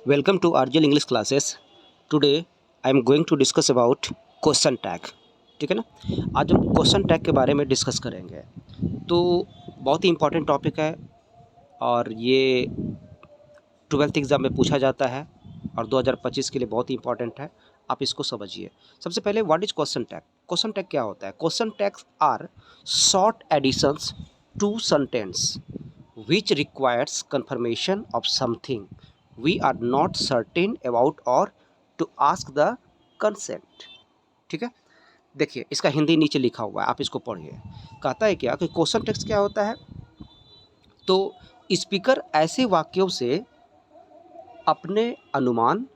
Welcome to RGL English classes. Today I am going to discuss about question tag. ठीक है ना। आज हम क्वेश्चन टैग के बारे में डिस्कस करेंगे। तो बहुत ही इम्पॉर्टेंट टॉपिक है और ये 12th एग्ज़ाम में पूछा जाता है और 2025 के लिए बहुत ही इंपॉर्टेंट है। आप इसको समझिए। सबसे पहले what is question tag. Question tag क्या होता है? Question tags are short additions to sentence which requires confirmation of something we are not certain about or to ask the consent। ठीक है। देखिए इसका हिंदी नीचे लिखा हुआ है, आप इसको पढ़िए। कहता है क्या कि क्वेश्चन टेक्स्ट क्या होता है? तो स्पीकर ऐसे वाक्यों से अपने अनुमान,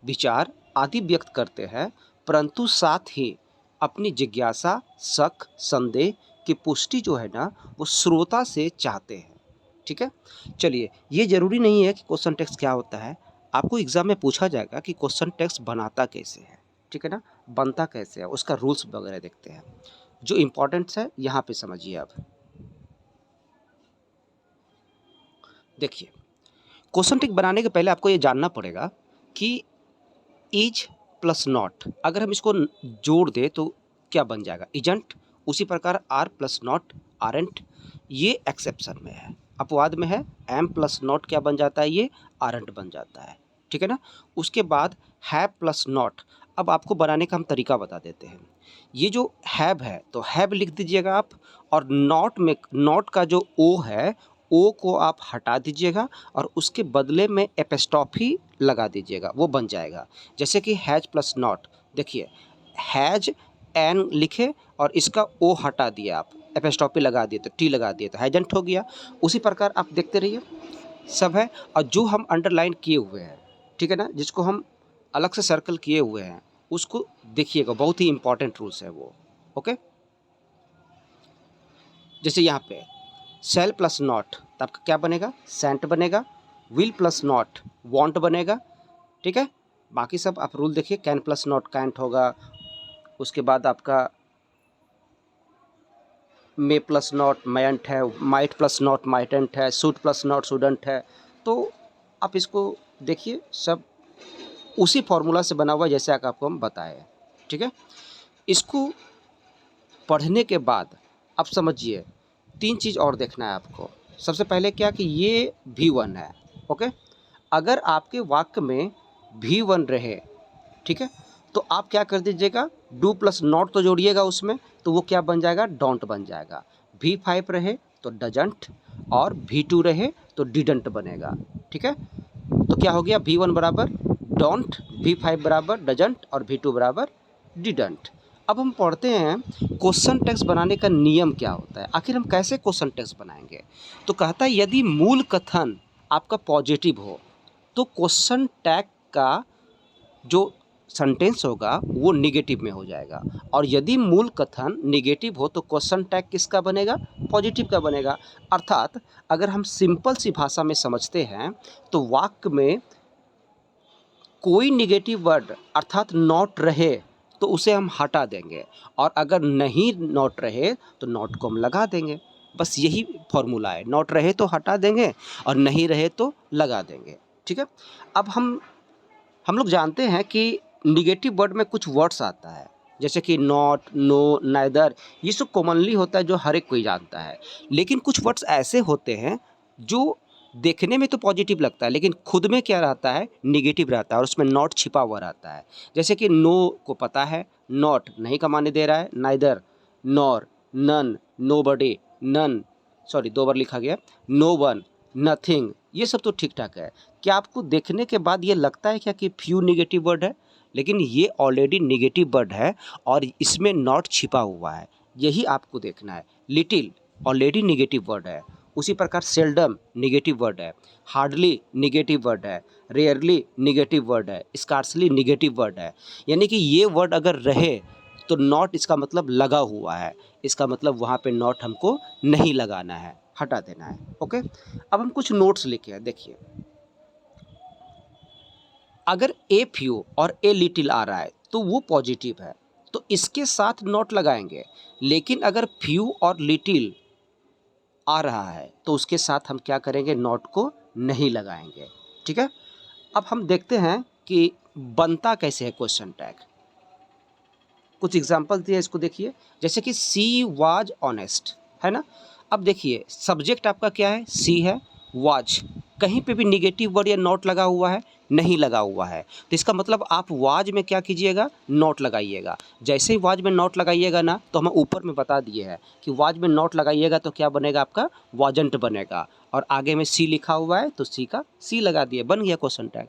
विचार आदि व्यक्त करते हैं, परंतु साथ ही अपनी जिज्ञासा, शक, संदेह की पुष्टि जो है ना वो श्रोता से चाहते हैं। ठीक है। चलिए, ये ज़रूरी नहीं है कि क्वेश्चन टेक्स्ट क्या होता है। आपको एग्ज़ाम में पूछा जाएगा कि क्वेश्चन टेक्स्ट बनाता कैसे है। ठीक है ना, बनता कैसे है, उसका रूल्स वगैरह देखते हैं। जो इम्पोर्टेंट्स है यहाँ पे समझिए। अब देखिए, क्वेश्चन टेक्स्ट बनाने के पहले आपको ये जानना पड़ेगा कि इज प्लस नॉट अगर हम इसको जोड़ दें तो क्या बन जाएगा? इजंट। उसी प्रकार आर प्लस नॉट आरंट, ये एक्सेप्शन में है। अपवाद में है एम प्लस नॉट क्या बन जाता है? ये आरंट बन जाता है। ठीक है ना। उसके बाद हैव प्लस नॉट। अब आपको बनाने का हम तरीका बता देते हैं। ये जो हैव है तो हैव लिख दीजिएगा आप, और नॉट में नॉट का जो ओ है ओ को आप हटा दीजिएगा और उसके बदले में एपिस्ट्रॉफी लगा दीजिएगा, वो बन जाएगा। जैसे कि हैज प्लस नॉट, देखिए हैज एन लिखे और इसका ओ हटा दिया, आप एपिस्ट्रॉफी लगा दिए तो टी लगा दिए तो हैजंट हो गया। उसी प्रकार आप देखते रहिए, सब है। और जो हम अंडरलाइन किए हुए हैं, ठीक है ना, जिसको हम अलग से सर्कल किए हुए हैं उसको देखिएगा, बहुत ही इंपॉर्टेंट रूल्स है वो। ओके, जैसे यहाँ पे सेल प्लस नॉट तो आपका क्या बनेगा? सेंट बनेगा। विल प्लस नॉट वांट बनेगा। ठीक है। बाकी सब आप रूल देखिए, कैन प्लस नॉट कैंट होगा। उसके बाद आपका मे प्लस नॉट मैंट है, माइट प्लस नॉट माइटेंट है, सूट प्लस नॉट सूडेंट है। तो आप इसको देखिए, सब उसी फॉर्मूला से बना हुआ जैसे आपको हम बताए। ठीक है। इसको पढ़ने के बाद आप समझिए, तीन चीज़ और देखना है आपको। सबसे पहले क्या कि ये V1 है। ओके, अगर आपके वाक्य में V1 रहे, ठीक है, तो आप क्या कर दीजिएगा, डू प्लस नॉट तो जोड़िएगा उसमें, तो वो क्या बन जाएगा? डोंट बन जाएगा। V5 रहे तो डजंट, और V2 रहे तो डिडंट बनेगा। ठीक है। तो क्या हो गया? V1 बराबर डोंट, V5 बराबर डजंट और V2 बराबर डिडंट। अब हम पढ़ते हैं क्वेश्चन टेक्स्ट बनाने का नियम क्या होता है, आखिर हम कैसे क्वेश्चन टेक्स्ट बनाएंगे। तो कहता है यदि मूल कथन आपका पॉजिटिव हो तो क्वेश्चन टैग का जो सेंटेंस होगा वो निगेटिव में हो जाएगा, और यदि मूल कथन निगेटिव हो तो क्वेश्चन टैग किसका बनेगा? पॉजिटिव का बनेगा। अर्थात अगर हम सिंपल सी भाषा में समझते हैं तो वाक्य में कोई निगेटिव वर्ड अर्थात नॉट रहे तो उसे हम हटा देंगे, और अगर नहीं नॉट रहे तो नॉट को हम लगा देंगे। बस यही फॉर्मूला है, नॉट रहे तो हटा देंगे और नहीं रहे तो लगा देंगे। ठीक है। अब हम लोग जानते हैं कि निगेटिव वर्ड में कुछ वर्ड्स आता है, जैसे कि नॉट, नो, नाइदर, ये सब कॉमनली होता है जो हर एक कोई जानता है। लेकिन कुछ वर्ड्स ऐसे होते हैं जो देखने में तो पॉजिटिव लगता है लेकिन खुद में क्या रहता है? निगेटिव रहता है, और उसमें नॉट छिपा हुआ रहता है। जैसे कि नो को पता है नॉट नहीं का माने दे रहा है, neither, nor, none, nobody, none, sorry दो बार लिखा गया, नो वन, नथिंग, ये सब तो ठीक ठाक है। क्या आपको देखने के बाद ये लगता है क्या कि फ्यू निगेटिव वर्ड है? लेकिन ये ऑलरेडी निगेटिव वर्ड है और इसमें नॉट छिपा हुआ है, यही आपको देखना है। लिटिल ऑलरेडी निगेटिव वर्ड है। उसी प्रकार सेल्डम निगेटिव वर्ड है, हार्डली निगेटिव वर्ड है, रेयरली निगेटिव वर्ड है, स्कार्सली निगेटिव वर्ड है। यानी कि ये वर्ड अगर रहे तो नॉट इसका मतलब लगा हुआ है, इसका मतलब वहाँ पे नॉट हमको नहीं लगाना है, हटा देना है। ओके, अब हम कुछ नोट्स लिखे हैं, देखिए। अगर ए फ्यू और ए लिटिल आ रहा है तो वो पॉजिटिव है, तो इसके साथ नॉट लगाएंगे। लेकिन अगर फ्यू और लिटिल आ रहा है तो उसके साथ हम क्या करेंगे? नॉट को नहीं लगाएंगे। ठीक है। अब हम देखते हैं कि बनता कैसे है क्वेश्चन टैग। कुछ एग्जाम्पल दिए, इसको देखिए। जैसे कि सी वाज ऑनेस्ट, है ना। अब देखिए सब्जेक्ट आपका क्या है, सी है, वाज, कहीं पे भी निगेटिव वर्ड या नॉट लगा हुआ है, नहीं लगा हुआ है। तो इसका मतलब आप वाज में क्या कीजिएगा, नॉट लगाइएगा। जैसे ही वाज में नॉट लगाइएगा ना, तो हम ऊपर में बता दिए हैं कि वाज में नॉट लगाइएगा तो क्या बनेगा, आपका वाजंट बनेगा। और आगे में सी लिखा हुआ है तो सी का सी लगा दिए, बन गया क्वेश्चन टैग।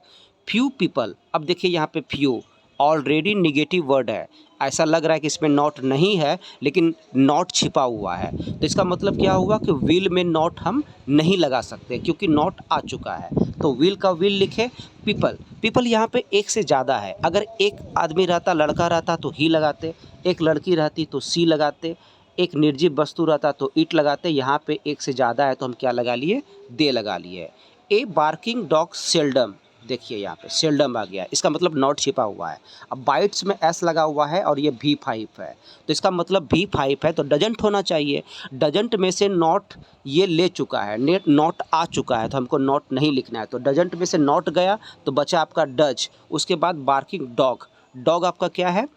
फ्यू पीपल, अब देखिए यहाँ पे फ्यू ऑलरेडी निगेटिव वर्ड है, ऐसा लग रहा है कि इसमें नॉट नहीं है, लेकिन नॉट छिपा हुआ है। तो इसका मतलब क्या हुआ कि विल में नॉट हम नहीं लगा सकते क्योंकि नॉट आ चुका है। तो विल का विल लिखे। पीपल, पीपल यहाँ पे एक से ज़्यादा है। अगर एक आदमी रहता, लड़का रहता तो ही लगाते, एक लड़की रहती तो सी लगाते, एक निर्जीव वस्तु रहता तो इट लगाते। यहाँ पे एक से ज़्यादा है तो हम क्या लगा लिए, दे लगा लिए। ए बार्किंग डॉग सेल्डम, देखिए यहाँ पे सेल्डम आ गया, इसका मतलब नॉट छिपा हुआ है। अब बाइट्स में एस लगा हुआ है और ये V5 है, तो इसका मतलब V5 है तो डजंट होना चाहिए। डजंट में से नॉट ये ले चुका है, नॉट आ चुका है तो हमको नॉट नहीं लिखना है। तो डजंट में से नॉट गया तो बचा आपका डज। उसके बाद बार्किंग डॉग, डॉग आपका क्या है,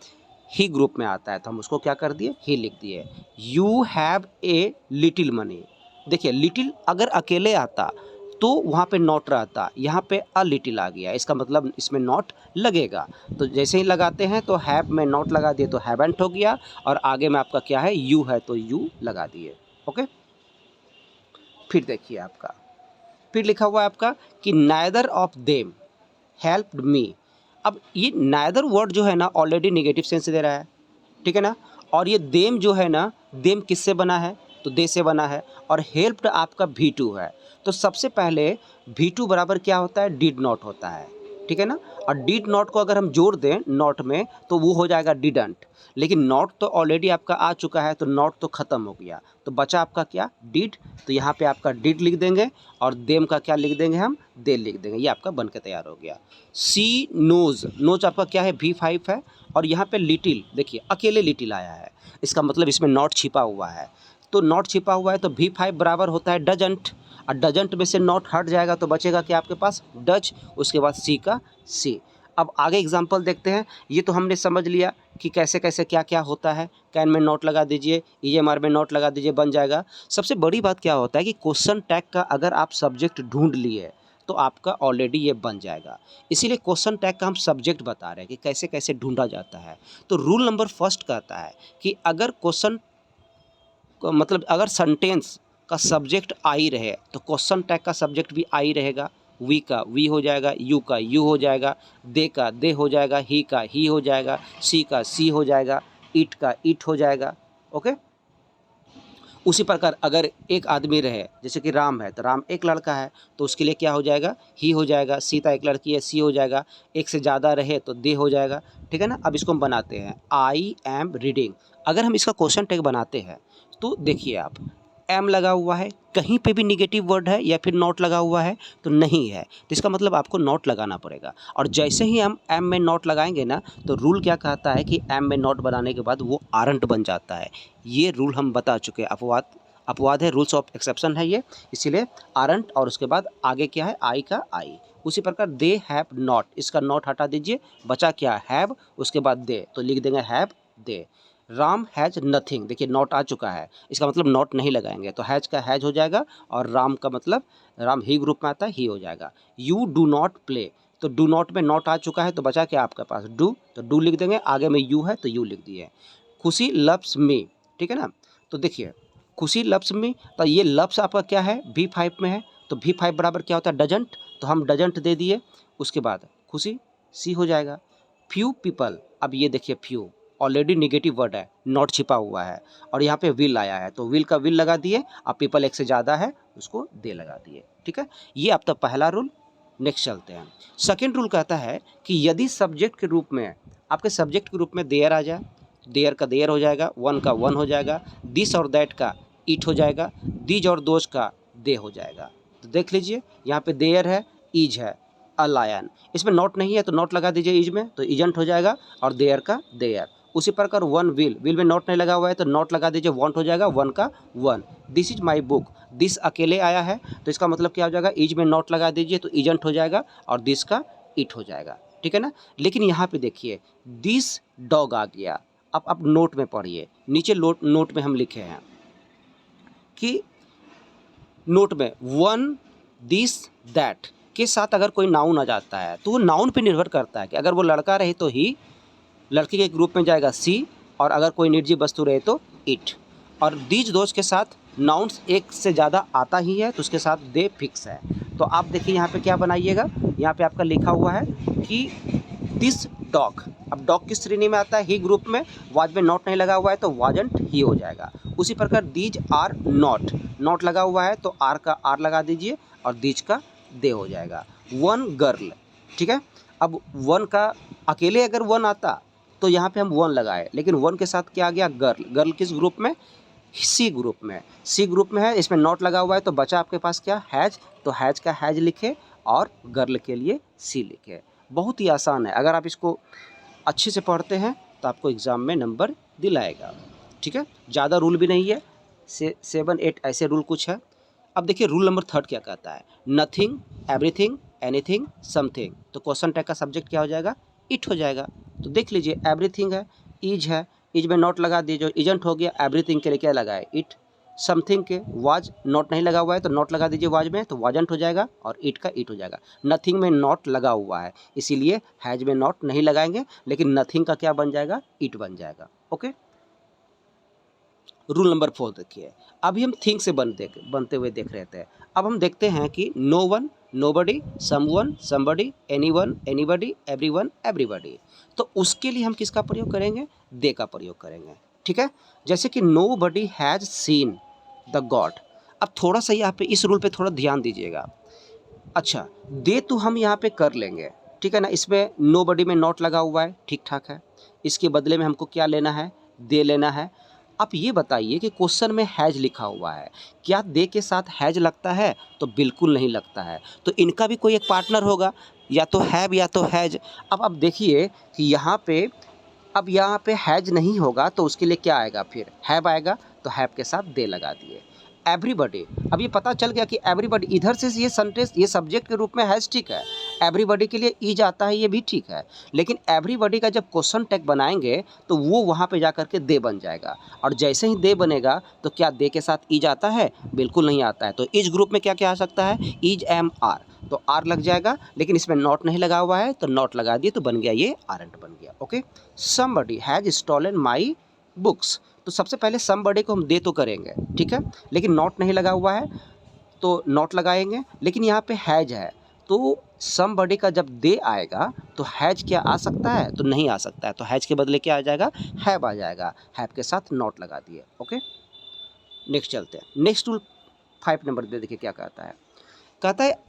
ही ग्रुप में आता है तो हम उसको क्या कर दिए, ही लिख दिए। You have a little money, देखिए लिटिल अगर अकेले आता तो वहाँ पे नॉट रहता, यहाँ पे अ लिटिल आ गया, इसका मतलब इसमें नॉट लगेगा। तो जैसे ही लगाते हैं तो हैव में नॉट लगा दिए तो हैवेंट हो गया, और आगे में आपका क्या है, यू है तो यू लगा दिए। ओके, फिर देखिए आपका, फिर लिखा हुआ है आपका कि neither of them helped me. अब ये नाइदर वर्ड जो है ना ऑलरेडी नेगेटिव सेंस दे रहा है, ठीक है ना। और ये देम जो है ना, देम किससे बना है, तो दे से बना है। और हेल्प्ड आपका V2 है। तो सबसे पहले V2 बराबर क्या होता है, डिड नॉट होता है, ठीक है ना। और डिड नॉट को अगर हम जोड़ दें नॉट में तो वो हो जाएगा डिडंट। लेकिन नॉट तो ऑलरेडी आपका आ चुका है तो नॉट तो ख़त्म हो गया, तो बचा आपका क्या, डिड। तो यहाँ पे आपका डिड लिख देंगे और देम का क्या लिख देंगे, हम दे लिख देंगे। ये आपका बन के तैयार हो गया। सी नोज, नोज आपका क्या है, V5 है। और यहाँ पे लिटिल, देखिए अकेले लिटिल आया है, इसका मतलब इसमें नॉट छिपा हुआ है। तो नॉट छिपा हुआ है तो V5 बराबर होता है डजंट, और डजंट में से नॉट हट जाएगा तो बचेगा क्या आपके पास, डज। उसके बाद सी का सी। अब आगे एग्जांपल देखते हैं। ये तो हमने समझ लिया कि कैसे कैसे क्या क्या होता है। कैन में नॉट लगा दीजिए, EMR में नॉट लगा दीजिए, बन जाएगा। सबसे बड़ी बात क्या होता है कि क्वेश्चन टैग का अगर आप सब्जेक्ट ढूंढ लिए तो आपका ऑलरेडी ये बन जाएगा। इसीलिए क्वेश्चन टैग का हम सब्जेक्ट बता रहे हैं कि कैसे कैसे ढूंढा जाता है। तो रूल नंबर फर्स्ट कहता है कि अगर क्वेश्चन मतलब अगर सेंटेंस का सब्जेक्ट आई रहे तो क्वेश्चन टैग का सब्जेक्ट भी आई रहेगा। वी का वी हो जाएगा, यू का यू हो जाएगा, दे का दे हो जाएगा, ही का ही हो जाएगा, सी का सी हो जाएगा, इट का इट हो जाएगा। ओके, उसी प्रकार अगर एक आदमी रहे, जैसे कि राम है तो राम एक लड़का है तो उसके लिए क्या हो जाएगा, ही हो जाएगा। सीता एक लड़की है, सी हो जाएगा। एक से ज़्यादा रहे तो दे हो जाएगा, ठीक है ना। अब इसको हम बनाते हैं, आई एम रीडिंग। अगर हम इसका क्वेश्चन टैग बनाते हैं तो देखिए आप, एम लगा हुआ है, कहीं पे भी निगेटिव वर्ड है या फिर नॉट लगा हुआ है तो नहीं है, तो इसका मतलब आपको नॉट लगाना पड़ेगा। और जैसे ही हम एम में नॉट लगाएंगे ना तो रूल क्या कहता है कि एम में नॉट बनाने के बाद वो आरंट बन जाता है। ये रूल हम बता चुके हैं, अपवाद है, रूल्स ऑफ एक्सेप्शन है ये, इसीलिए आरंट और उसके बाद आगे क्या है, आई का आई। उसी प्रकार दे हैव नॉट, इसका नॉट हटा दीजिए, बचा क्या, हैव, उसके बाद दे, तो लिख देंगे have they. Ram has nothing, देखिए नॉट आ चुका है, इसका मतलब नॉट नहीं लगाएंगे तो हैज़ का हैज़ हो जाएगा, और राम का मतलब राम ही ग्रुप में आता है, ही हो जाएगा। यू डू नॉट प्ले, तो डू नॉट में नॉट आ चुका है तो बचा क्या आपके पास, डू, तो डू लिख देंगे, आगे में यू है तो यू लिख दिए। खुशी लव्स मी, ठीक है ना। तो देखिए खुशी लव्स मी, तो ये लव्स आपका क्या है, V5 में है, तो V5 बराबर क्या होता है, डजंट, तो हम डजंट दे दिए। उसके बाद खुशी सी हो जाएगा। फ्यू पीपल, अब ये देखिए फ्यू ऑलरेडी निगेटिव वर्ड है, नॉट छिपा हुआ है, और यहाँ पे विल आया है तो विल का विल लगा दिए, अब पीपल एक से ज़्यादा है उसको दे लगा दिए, ठीक है। ये आपका पहला रूल। नेक्स्ट चलते हैं। सेकेंड रूल कहता है कि यदि सब्जेक्ट के रूप में, आपके सब्जेक्ट के रूप में देयर आ जाए, देयर का देयर हो जाएगा, वन का वन हो जाएगा, दिस और दैट का इट हो जाएगा, दीज और दोज का दे हो जाएगा। तो देख लीजिए यहाँ पे देयर है, ईज है, अ लायन, इसमें नॉट नहीं है तो नॉट लगा दीजिए ईज में, तो इजंट हो जाएगा, और देयर का देयर। उसी प्रकार वन विल, विल में नॉट नहीं लगा हुआ है तो नॉट लगा दीजिए, वांट हो जाएगा, वन का one. This is my book, this अकेले आया है तो इसका मतलब क्या हो जाएगा, इज में नॉट लगा दीजिए तो इजंट हो जाएगा, और दिस का इट हो जाएगा, ठीक है ना। लेकिन यहाँ पे देखिए दिस डॉग आ गया। अब आप नोट में पढ़िए, नीचे नोट में हम लिखे हैं कि नोट में वन दिस दैट के साथ अगर कोई नाउन आ जाता है तो वो नाउन पे निर्भर करता है कि अगर वो लड़का रहे तो ही, लड़के के ग्रुप में जाएगा सी, और अगर कोई निर्जीव वस्तु रहे तो इट। और दीज दोज के साथ नाउन्स एक से ज़्यादा आता ही है तो उसके साथ दे फिक्स है। तो आप देखिए यहाँ पे क्या बनाइएगा, यहाँ पे आपका लिखा हुआ है कि दिस डॉग। अब डॉग किस श्रेणी में आता है, ही ग्रुप में, वाज में नॉट नहीं लगा हुआ है तो वाजंट ही हो जाएगा। उसी प्रकार दीज आर नॉट, नॉट लगा हुआ है तो आर का आर लगा दीजिए और दीज का दे हो जाएगा। वन गर्ल, ठीक है। अब वन का अकेले अगर वन आता तो यहाँ पे हम वन लगाए, लेकिन वन के साथ क्या आ गया, गर्ल। गर्ल किस ग्रुप में, सी ग्रुप में, सी ग्रुप में है, इसमें नॉट लगा हुआ है तो बचा आपके पास क्या, हैज। तो हैज का हैज लिखे और गर्ल के लिए सी लिखे। बहुत ही आसान है, अगर आप इसको अच्छे से पढ़ते हैं तो आपको एग्ज़ाम में नंबर दिलाएगा, ठीक है। ज़्यादा रूल भी नहीं है, 7-8 ऐसे रूल कुछ है। अब देखिए रूल नंबर 3 क्या कहता है, नथिंग, एवरीथिंग, एनीथिंग, समथिंग। तो क्वेश्चन टैग का सब्जेक्ट क्या हो जाएगा, इट हो जाएगा। तो देख लीजिए एवरीथिंग है, इज में नॉट लगा दीजिए, जो इजंट हो गया, एवरीथिंग के लिए क्या लगाए, इट। समथिंग के वाज नॉट नहीं लगा हुआ है तो नॉट लगा दीजिए वाज में, तो वाजंट हो जाएगा और इट का इट हो जाएगा। नथिंग में नॉट लगा हुआ है इसीलिए हैज में नॉट नहीं लगाएंगे, लेकिन नथिंग का क्या बन जाएगा, इट बन जाएगा। ओके, रूल नंबर 4 देखिए, अभी हम थिंग से बनते हुए देख रहे थे। अब हम देखते हैं कि no one, nobody, someone, somebody, anyone, anybody, everyone, everybody. तो उसके लिए हम किसका प्रयोग करेंगे, दे का प्रयोग करेंगे, ठीक है। जैसे कि nobody has seen the God. अब थोड़ा सा यहाँ पे इस रूल पे थोड़ा ध्यान दीजिएगा। अच्छा, दे तो हम यहाँ पे कर लेंगे, ठीक है ना। इसमें नोबडी में नॉट लगा हुआ है, ठीक ठाक है। इसके बदले में हमको क्या लेना है, दे लेना है। आप ये बताइए कि क्वेश्चन में हैज लिखा हुआ है, क्या दे के साथ हैज लगता है, तो बिल्कुल नहीं लगता है। तो इनका भी कोई एक पार्टनर होगा, या तो हैव या तो हैज। अब आप देखिए कि यहाँ पे हैज नहीं होगा तो उसके लिए क्या आएगा, फिर हैव आएगा, तो हैव के साथ दे लगा दिए। एवरीबडी, अब ये पता चल गया कि एवरीबडी इधर से ये सेंटेंस ये सब्जेक्ट के रूप में हैज, ठीक है। एवरीबडी के लिए इज आता है, ये भी ठीक है। लेकिन एवरीबडी का जब क्वेश्चन टैग बनाएंगे तो वो वहाँ पे जा करके दे बन जाएगा, और जैसे ही दे बनेगा तो क्या दे के साथ इज आता है, बिल्कुल नहीं आता है। तो इज ग्रुप में क्या क्या आ सकता है, इज, एम, आर, तो आर लग जाएगा, लेकिन इसमें नॉट नहीं लगा हुआ है तो नॉट लगा दिए तो बन गया ये आरंट बन गया। Okay, somebody has stolen my books. तो सबसे पहले समबडी को हम दे तो करेंगे, ठीक है, लेकिन नॉट नहीं लगा हुआ है तो नॉट लगाएंगे। लेकिन यहाँ पे हैज है तो समबडी का जब दे आएगा तो हैज क्या आ सकता है, तो नहीं आ सकता है। तो हैज के बदले क्या आ जाएगा, हैव आ जाएगा, हैव के साथ नॉट लगा दिए। ओके, नेक्स्ट चलते हैं। नेक्स्ट रूल 5 नंबर पे देखिए क्या कहता है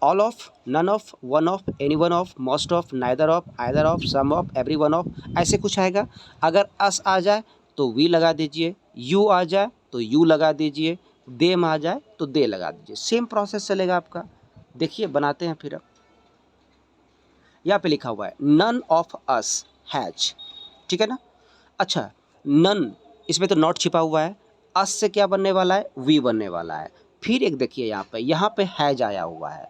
all of, none of, one of, any one of, most of, neither of, either of, some of, every one of, ऐसे कुछ आएगा। अगर अस आ जाए तो वी लगा दीजिए, यू आ जाए तो यू लगा दीजिए, देम आ जाए तो दे लगा दीजिए। सेम प्रोसेस चलेगा आपका। देखिए बनाते हैं फिर। अब यहाँ पे लिखा हुआ है नन ऑफ अस हैज, ठीक है ना। अच्छा, नन, इसमें तो नॉट छिपा हुआ है, अस से क्या बनने वाला है, वी बनने वाला है। फिर एक देखिए यहाँ पे हैज आया हुआ है,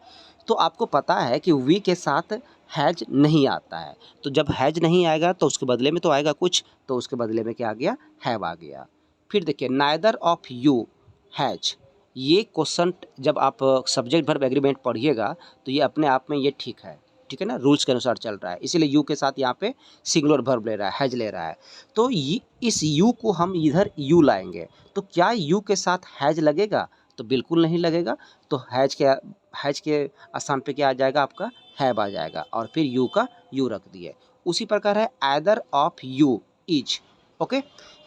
तो आपको पता है कि वी के साथ हैज नहीं आता है। तो जब हैज नहीं आएगा तो उसके बदले में तो आएगा कुछ, तो उसके बदले में क्या आ गया, हैव आ गया। फिर देखिए नाइदर ऑफ यू हैज, ये क्वेश्चन जब आप सब्जेक्ट वर्ब एग्रीमेंट पढ़िएगा तो ये अपने आप में ये ठीक है, ठीक है ना, रूल्स के अनुसार चल रहा है। इसीलिए यू के साथ यहाँ पे सिंगुलर वर्ब ले रहा है, हैज ले रहा है। तो ये इस यू को हम इधर यू लाएंगे, तो क्या यू के साथ हैज लगेगा, तो बिल्कुल नहीं लगेगा। तो हैज के स्थान पे क्या आ जाएगा आपका, हैव आ जाएगा, और फिर यू का यू रख दिए। उसी प्रकार है either of you is. Okay,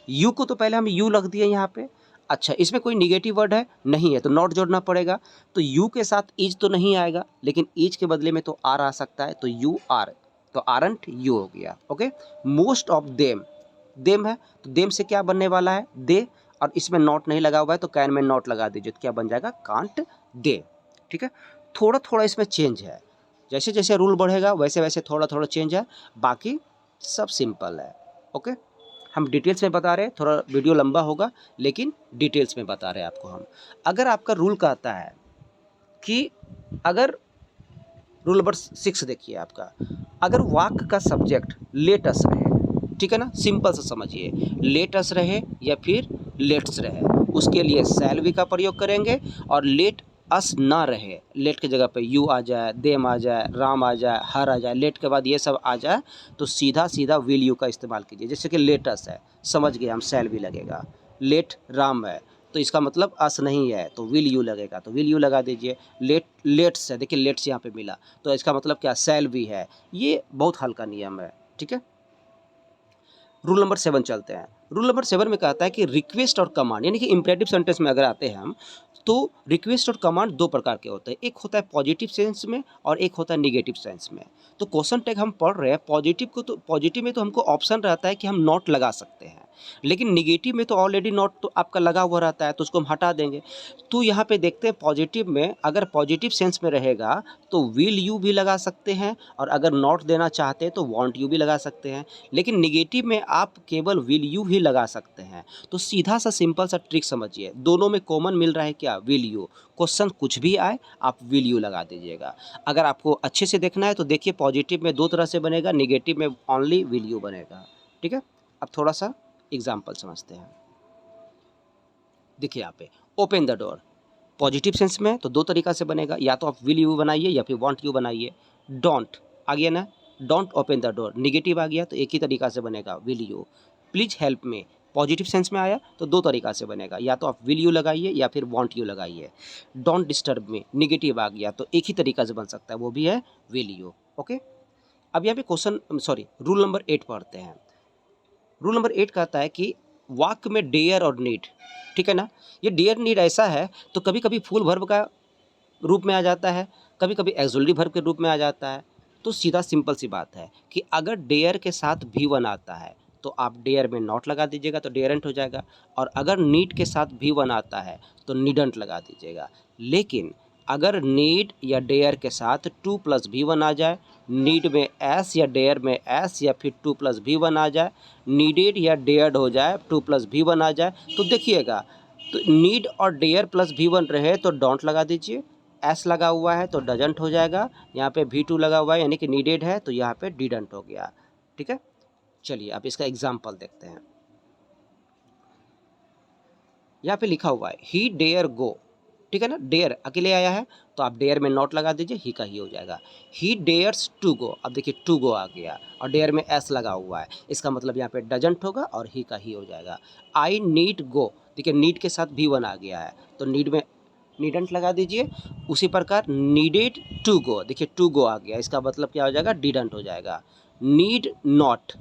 you को तो पहले हम यू रख दिए यहाँ पे। अच्छा, इसमें कोई निगेटिव वर्ड है, नहीं है, तो नॉट जोड़ना पड़ेगा। तो यू के साथ इज तो नहीं आएगा, लेकिन इज के बदले में तो आर आ सकता है, तो यू आर, तो आरंट यू हो गया। Okay, most of them, them है तो देम से क्या बनने वाला है, दे, और इसमें नॉट नहीं लगा हुआ है तो कैन में नॉट लगा दीजिए, तो क्या बन जाएगा, कांट दे। ठीक है, थोड़ा थोड़ा इसमें चेंज है, जैसे जैसे रूल बढ़ेगा वैसे वैसे थोड़ा थोड़ा चेंज है, बाकी सब सिंपल है। ओके, हम डिटेल्स में बता रहे हैं, थोड़ा वीडियो लंबा होगा लेकिन डिटेल्स में बता रहे हैं आपको हम। अगर आपका रूल कहता है कि अगर रूल नंबर 6 देखिए आपका, अगर वाक्य का सब्जेक्ट लेट अस रहे, ठीक है ना, सिंपल से समझिए, लेट अस रहे या फिर लेट्स रहे, उसके लिए शैल वी का प्रयोग करेंगे। और लेट अस ना रहे, लेट की जगह पे यू आ जाए, देम आ जाए, राम आ जाए, हर आ जाए, लेट के बाद ये सब आ जाए तो सीधा सीधा विल यू का इस्तेमाल कीजिए। जैसे कि लेट अस है, समझ गए हम, शैल वी लगेगा। लेट राम है तो इसका मतलब अस नहीं है तो विल यू लगेगा, तो विल यू लगा दीजिए। लेट्स है, देखिए लेट्स यहाँ पे मिला तो इसका मतलब क्या, शैल वी है। ये बहुत हल्का नियम है, ठीक है। रूल नंबर 7 चलते हैं। रूल नंबर 7 में कहता है कि रिक्वेस्ट और कमांड, यानी कि इम्परेटिव सेंटेंस में अगर आते हैं हम, तो रिक्वेस्ट और कमांड दो प्रकार के होते हैं, एक होता है पॉजिटिव सेंस में और एक होता है निगेटिव सेंस में। तो क्वेश्चन टैग हम पढ़ रहे हैं पॉजिटिव को, तो पॉजिटिव में तो हमको ऑप्शन रहता है कि हम नॉट लगा सकते हैं, लेकिन निगेटिव में तो ऑलरेडी नॉट तो आपका लगा हुआ रहता है तो उसको हम हटा देंगे। तो यहाँ पे देखते हैं पॉजिटिव में, अगर पॉजिटिव सेंस में रहेगा तो विल यू भी लगा सकते हैं, और अगर नॉट देना चाहते हैं तो वांट यू भी लगा सकते हैं। लेकिन निगेटिव में आप केवल विल यू ही लगा सकते हैं। तो सीधा सा सिंपल सा ट्रिक समझिए, दोनों में कॉमन मिल रहा है क्या, विल यू। क्वेश्चन कुछ भी आए आप विल यू लगा दीजिएगा। अगर आपको अच्छे से देखना है तो देखिए पॉजिटिव में दो तरह से बनेगा, निगेटिव में ओनली विल यू बनेगा, ठीक है। अब थोड़ा सा एग्जाम्पल समझते हैं। देखिए यहाँ पे open the door, positive sense में तो दो तरीका से बनेगा, या तो आप विल यू बनाइए या फिर वांट यू बनाइए। डोंट आ गया ना, don't open the door, negative आ गया तो एक ही तरीका से बनेगा, विल यू। प्लीज हेल्प में पॉजिटिव सेंस में आया तो दो तरीका से बनेगा, या तो आप विल यू लगाइए या फिर वांट यू लगाइए। डोंट डिस्टर्ब में निगेटिव आ गया तो एक ही तरीका से बन सकता है, वो भी है विल यू। ओके, अब यहाँ पे क्वेश्चन सॉरी रूल नंबर 8 पढ़ते हैं। रूल नंबर 8 कहता है कि वाक्य में डेयर और नीड, ठीक है ना। ये डेयर नीड ऐसा है तो कभी कभी फुल वर्ब का रूप में आ जाता है, कभी कभी एक्सुलरी वर्ब के रूप में आ जाता है। तो सीधा सिंपल सी बात है कि अगर डेयर के साथ भी वन आता है तो आप डेयर में नॉट लगा दीजिएगा तो डेयरेंट हो जाएगा, और अगर नीड के साथ भी वन आता है तो नीडंट लगा दीजिएगा। लेकिन अगर नीड या डेयर के साथ टू प्लस भी वन आ जाए, नीड में एस या डेयर में एस या फिर टू प्लस भी वन आ जाए, नीडेड या डेयर्ड हो जाए, टू प्लस भी वन आ जाए, तो देखिएगा, तो नीड और डेयर प्लस भी वन रहे तो डोंट लगा दीजिए, एस लगा हुआ है तो डजंट हो जाएगा, यहाँ पे भी टू लगा हुआ है यानी कि नीडेड है तो यहाँ पे डिडंट हो गया, ठीक है। चलिए अब इसका एग्जाम्पल देखते हैं। यहाँ पे लिखा हुआ है ही डेयर गो, ठीक है ना, डेयर अकेले आया है तो आप डेयर में नॉट लगा दीजिए, ही का ही हो जाएगा। ही डेयर्स टू गो, अब देखिए टू गो आ गया और डेयर में एस लगा हुआ है, इसका मतलब यहाँ पे डजंट होगा और ही का ही हो जाएगा। आई नीड गो, देखिए नीड के साथ भी वन आ गया है तो नीड में नीडंट लगा दीजिए। उसी प्रकार नीडेड टू गो, देखिए टू गो आ गया, इसका मतलब क्या हो जाएगा, डिडंट हो जाएगा। नीड नॉट,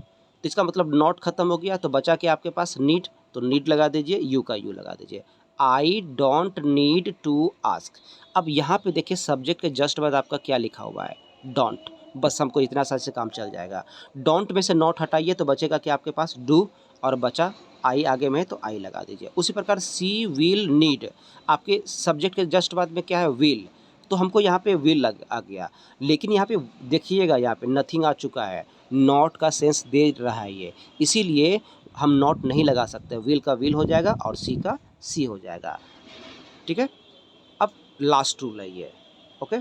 तो इसका मतलब नॉट खत्म हो गया तो बचा क्या आपके पास, नीड, तो नीड लगा दीजिए, यू का यू लगा दीजिए। I don't need to ask, अब यहाँ पे देखिए सब्जेक्ट के जस्ट बाद आपका क्या लिखा हुआ है, डोंट, बस हमको इतना सा से काम चल जाएगा। डोंट में से नॉट हटाइए तो बचेगा क्या आपके पास, डू, और बचा आई आगे में तो आई लगा दीजिए। उसी प्रकार सी विल नीड, आपके सब्जेक्ट के जस्ट बाद में क्या है, विल, तो हमको यहाँ पे विल लग आ गया, लेकिन यहाँ पे देखिएगा यहाँ पे नथिंग आ चुका है, नॉट का सेंस दे रहा है ये, इसीलिए हम नॉट नहीं लगा सकते, विल का विल हो जाएगा और सी का सी हो जाएगा, ठीक है। अब लास्ट रूल है ये, okay,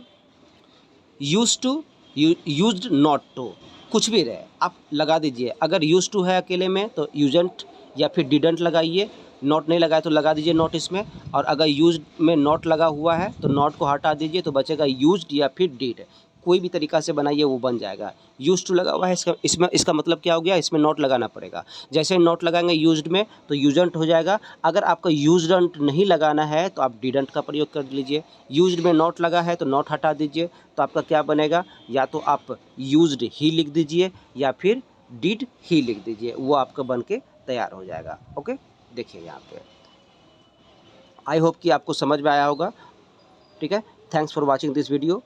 use to, used not to, कुछ भी रहे आप लगा दीजिए। अगर यूज टू है अकेले में तो यूजेंट या फिर डिडंट लगाइए, नॉट नहीं लगाए तो लगा दीजिए नॉट इसमें, और अगर यूज्ड में नॉट लगा हुआ है तो नॉट को हटा दीजिए तो बचेगा यूज्ड या फिर डिड, कोई भी तरीका से बनाइए वो बन जाएगा। यूज टू लगा हुआ है इसका मतलब क्या हो गया, इसमें नॉट लगाना पड़ेगा। जैसे नॉट लगाएंगे यूज्ड में तो यूजेंट हो जाएगा। अगर आपका यूज्डंट नहीं लगाना है तो आप डिडंट का प्रयोग कर लीजिए। यूज्ड में नॉट लगा है तो नॉट हटा दीजिए तो आपका क्या बनेगा, या तो आप यूज्ड ही लिख दीजिए या फिर डिड ही लिख दीजिए, वो आपका बन के तैयार हो जाएगा। ओके, देखिए यहाँ पे आई होप कि आपको समझ में आया होगा, ठीक है। Thanks for watching this video.